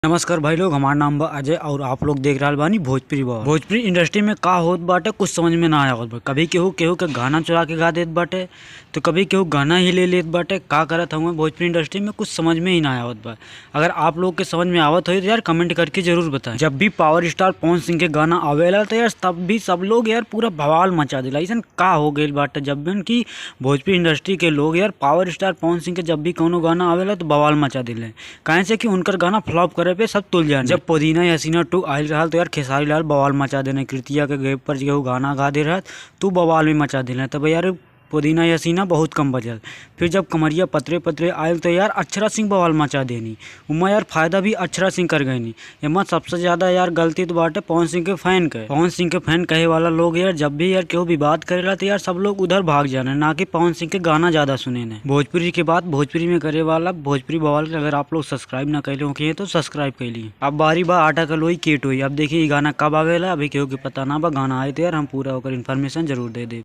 नमस्कार भाई लोग, हमार नाम बा अजय और आप लोग देख रहल बानी भोजपुरी बा। भोजपुरी इंडस्ट्री में का होत बाटे कुछ समझ में ना आवत बा। कभी केहू केहू के गाना चुरा के गा देत बाटे तो कभी केहू गाना ही ले लेत बाटे। का करत हूँ भोजपुरी इंडस्ट्री में कुछ समझ में ही ना आवत बा। अगर आप लोग के समझ में आवत हो तो यार कमेंट करके जरूर बताएं। जब भी पावर स्टार पवन सिंह के गाना आवेला तो यार तब भी सब लोग यार पूरा बवाल मचा देला। ऐसा का हो गई बाटे जब भी कि भोजपुरी इंडस्ट्री के लोग यार पावर स्टार पवन सिंह के जब भी कोनो गाना आवेला तो बवाल मचा देले। काहे से कि उनकर गाना फ्लॉप करे पे सब तुल जाने। जब पुदीना हसीना 2 आयल रहा तो यार खेसारी लाल बवाल मचा देने। कृतिया के गेप पर जो गाना गा दे रहा तो बवाल भी मचा देना। तब यार पुदीना हसीना बहुत कम बजल। फिर जब कमरिया पतरे पतरे आयल तो यार अक्षरा सिंह बवाल मचा देनी। उमा यार फायदा भी अक्षरा सिंह कर गई। एमा सबसे ज्यादा यार गलती तो बाटे पवन सिंह के फैन के। पवन सिंह के फैन कहे वाला लोग यार जब भी यार केहू विवाद करेला तो यार सब लोग उधर भाग जाने, ना कि पवन सिंह के गाना ज्यादा सुने ने। भोजपुरी के बाद भोजपुरी में करे वाला भोजपुरी बवाल के अगर आप लोग सब्सक्राइब ना कैले हो तो सब्सक्राइब कर लिए। अब बारी बा आटा का लोई केट हुई। अब देखिए गाना कब आवेला अभी केहू के पता ना बा। गाना आए तो यार हम पूरा होकर इन्फॉर्मेशन जरूर दे दे।